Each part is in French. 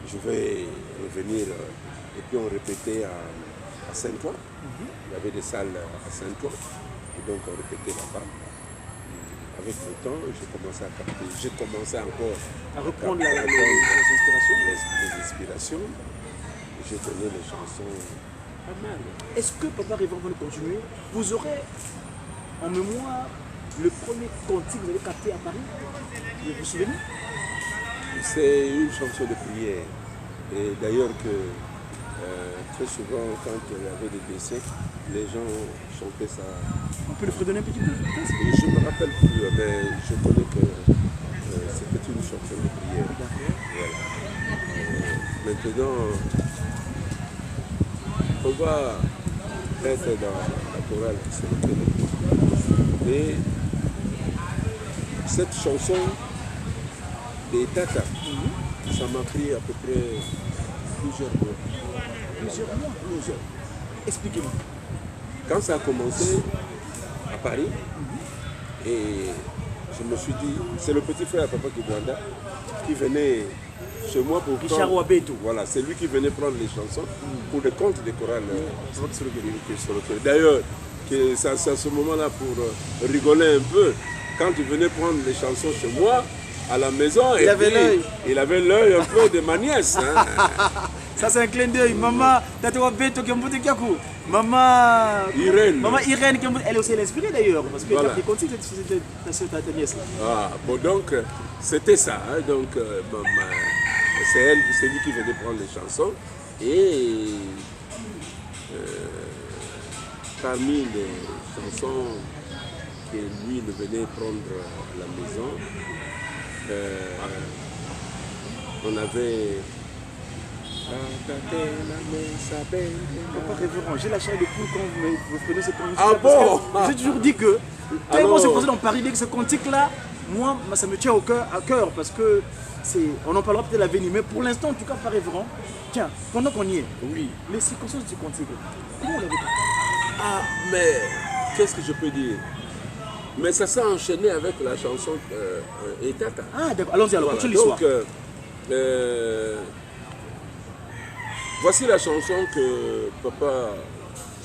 je vais revenir. Et puis on répétait à Saint-Ouen. Il y avait des salles à Saint-Ouen. Et donc on répétait là-bas. Avec le temps, j'ai commencé à capter. J'ai commencé encore à reprendre les inspirations. Les inspirations. J'ai donné les chansons pas mal. Est-ce que, Papa Révérend, va continuer, vous aurez en mémoire le premier cantique que vous avez capté à Paris? Vous vous souvenez? C'est une chanson de prière. Et d'ailleurs que très souvent, quand il y avait des décès, les gens chantaient ça. On peut le fredonner un petit peu? Je ne me rappelle plus, mais je connais que c'était une chanson de prière. Voilà. Maintenant, on va être dans la chorale qui se reconnaît. Et cette chanson des Tata, ça m'a pris à peu près plusieurs mois. Plusieurs mois? Plusieurs. Expliquez-moi. Quand ça a commencé à Paris, et je me suis dit, c'est le petit frère à Papa Kidwanda qui venait chez moi pour Richard Wabeto. Voilà, c'est lui qui venait prendre les chansons pour des contes des chorales. D'ailleurs, c'est à ce moment-là pour rigoler un peu. Quand il venait prendre les chansons chez moi, à la maison, il avait l'œil un peu de ma nièce. Hein. Ça c'est un clin d'œil. Maman, Tata Wabeto qui a Kiakou. Maman Irène. Maman Irène, elle aussi inspirée d'ailleurs. Parce que voilà. C'était ta nièce. Ah, bon, donc, c'était ça. Hein, donc, c'est lui qui venait prendre les chansons. Et parmi les chansons que lui venait prendre à la maison, on avait... Papa Révérend, j'ai la chair de poule quand vous prenez ce cantique. Ah bon? J'ai toujours dit que, tellement c'est posé dans Paris, dès que ce cantique-là, moi, ça me tient à cœur parce que on en parlera peut-être à l'avenir, mais pour l'instant, en tout cas, Papa Révérend, tiens, pendant qu'on y est, oui, les circonstances du cantique, comment on l'avait fait? Ah, mais qu'est-ce que je peux dire? Mais ça s'est enchaîné avec la chanson Etata. Ah, d'accord, allons-y alors, voilà. l'histoire. Donc, voici la chanson que Papa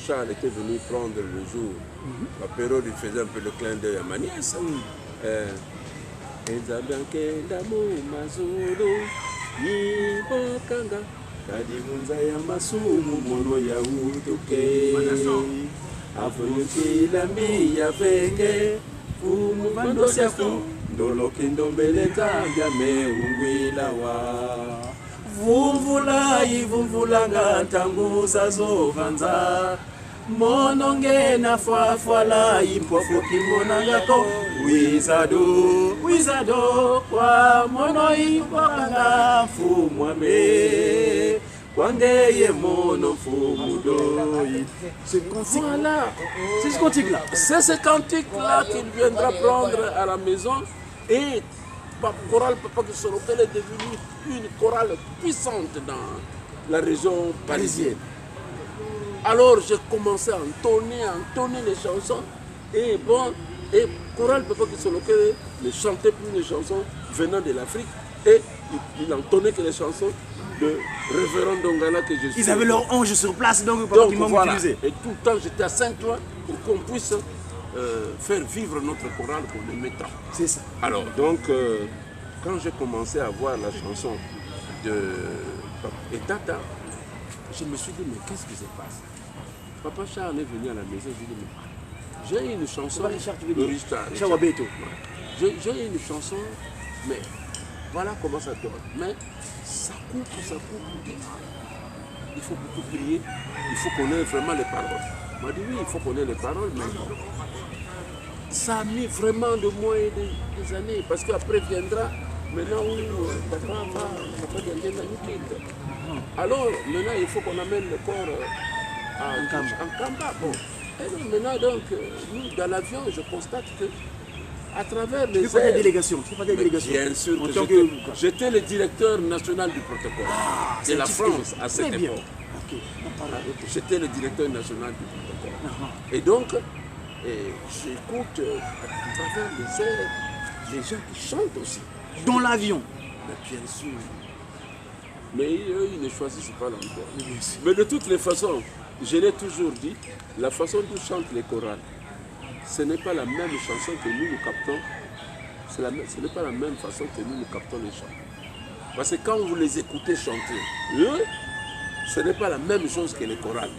Charles était venu prendre le jour. La période, il faisait un peu le clin d'œil à ma nièce. Vumvulai vumvulanga tanguza zovanza monongena fwafwalai mpofu kimonangako wizado kwa mono ipwanga mfumwame kwangeye mono mfumudoi. Voilà, c'est ce cantique-là. C'est ce cantique-là qu'il viendra prendre à la maison et chorale Papa Kisolokel est devenue une chorale puissante dans la région parisienne. Alors j'ai commencé à entonner les chansons et bon, et chorale Papa Kisolokel ne chantait plus les chansons venant de l'Afrique et il entonnait que les chansons de Révérend Dongala que je suis. Ils avaient leur ange sur place donc voilà. Et tout le temps j'étais à Saint-Ouen pour qu'on puisse faire vivre notre chorale pour le mettre. C'est ça. Alors, donc, quand j'ai commencé à voir la chanson de Etata, je me suis dit, mais qu'est-ce qui se passe? Papa Charles est venu à la maison, je lui ai dit, mais j'ai une chanson de Richard Wabeto. J'ai une chanson, mais voilà comment ça donne. Mais ça coupe. Il faut beaucoup prier, il faut connaître vraiment les paroles. Il m'a dit, oui, il faut connaître les paroles, mais ça a mis vraiment des mois et des années, parce qu'après viendra, maintenant où papa viendra nous quitte. Alors, maintenant, il faut qu'on amène le corps en Kamba. Bon. Et maintenant, donc, nous, dans l'avion, je constate que, à travers les airs... Tu délégation. Bien sûr que j'étais le directeur national du protocole de la France à cette époque. J'étais le directeur national du protocole. Et donc, j'écoute à travers les airs, les gens qui chantent aussi. Dans l'avion? Mais bien sûr. Mais eux, ils ne choisissent pas l'endroit. Mais de toutes les façons, je l'ai toujours dit, la façon dont chantent les chorales, ce n'est pas la même chanson que nous captons. Ce n'est pas la même façon que nous captons les chants. Parce que quand vous les écoutez chanter, eux, ce n'est pas la même chose que les chorales.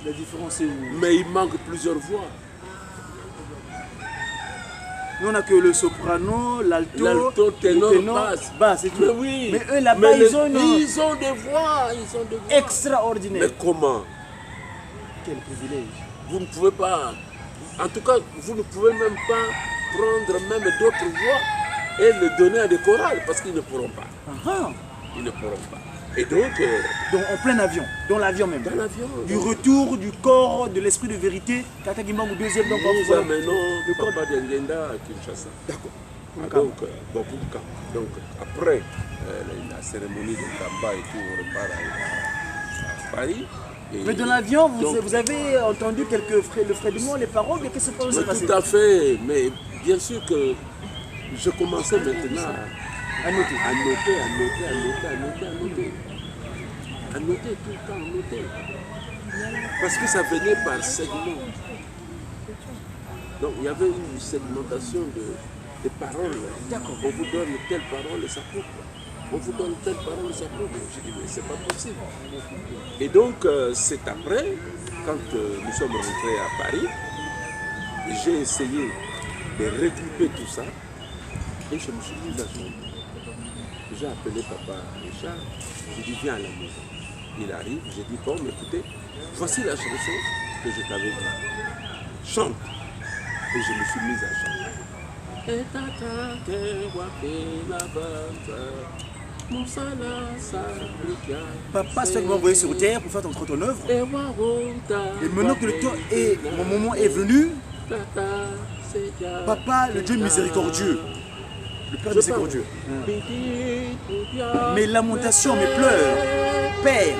La différence est où? Mais il manque plusieurs voix. Nous on n'a que le soprano, l'alto, ténor, basse et tout. Mais oui. Mais eux là-bas, ils ont des voix. extraordinaires. Mais comment? Quel privilège. Vous ne pouvez pas, en tout cas, vous ne pouvez même pas prendre même d'autres voix et les donner à des chorales parce qu'ils ne pourront pas. Ils ne pourront pas. Et donc en plein avion, dans l'avion même. Dans l'avion. Du retour du corps, de l'esprit de vérité, Tata Gimbangu deuxième. Donc nous amenons le Papa Diangenda à Kinshasa. D'accord. Donc, donc après la cérémonie de Kamba et tout, on repart à Paris. Mais dans l'avion, vous avez entendu quelques fredements, les paroles, qu'est-ce qui s'est passé? Tout à fait, mais bien sûr que je commençais maintenant à noter. À noter tout le temps, à noter. Parce que ça venait par segment. Donc il y avait une segmentation de paroles. D'accord. On vous donne telle parole et ça coupe. On vous donne telle parole et ça coupe. J'ai dit mais c'est pas possible. Et donc c'est après, quand nous sommes rentrés à Paris, j'ai essayé de regrouper tout ça et je me suis mis à chanter. J'ai appelé Papa Richard, j'ai dit viens à la maison. Il arrive, j'ai dit bon écoutez, voici la chanson que je t'avais dit. Chante. Et je me suis mise à chanter. Papa, c'est toi qui m'as envoyé sur terre pour faire ton œuvre. Et maintenant que le temps est, mon moment est venu, Papa, le Dieu miséricordieux, le Père miséricordieux, mes lamentations, mes pleurs, Père,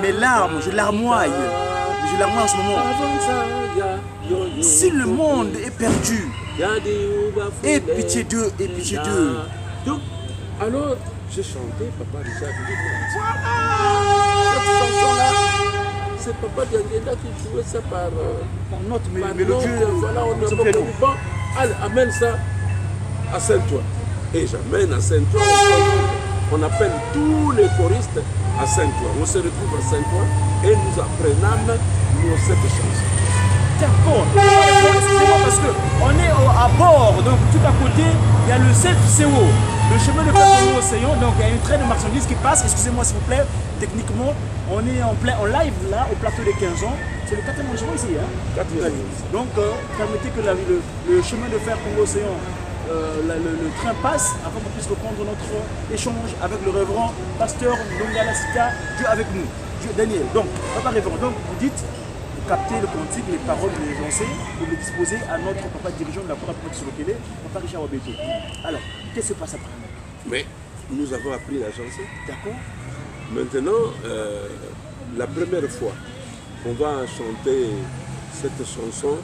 mes larmes, je larmoie en ce moment. Si le monde est perdu, aie pitié d'eux, aie pitié d'eux. Donc, alors, j'ai chanté, Papa Richard, cette chanson-là, c'est Papa Diangenda qui jouait ça par notre mélodie. Voilà, on a bon, allez, amène ça à Saint-Ouen. Et j'amène à Saint-Ouen. On appelle tous les choristes à Saint-Ouen. On se retrouve à Saint-Ouen et nous apprenons cette chanson. D'accord. Excusez-moi parce qu'on est à bord, donc tout à côté, il y a le CFCO, le chemin de fer Congo-Océan, donc il y a une train de marchandises qui passe. Excusez-moi s'il vous plaît, techniquement, on est en live là, au plateau des 15 ans. C'est le 4e arrondissement ici, hein? 4e. Donc, permettez que le chemin de fer Congo-Océan, le train passe afin qu'on puisse reprendre notre échange avec le révérend pasteur Ndongala Sika, Dieu avec nous, Dieu Daniel. Donc, papa révérend, donc vous dites, vous captez le cantique, les paroles, les lancers, pour les disposer à notre papa dirigeant de la Cour après sur le Kélé, papa Richard Wabeto. Alors, qu'est-ce qui se passe après? Mais nous avons appris la chanson. D'accord. Maintenant, la première fois, on va chanter cette chanson.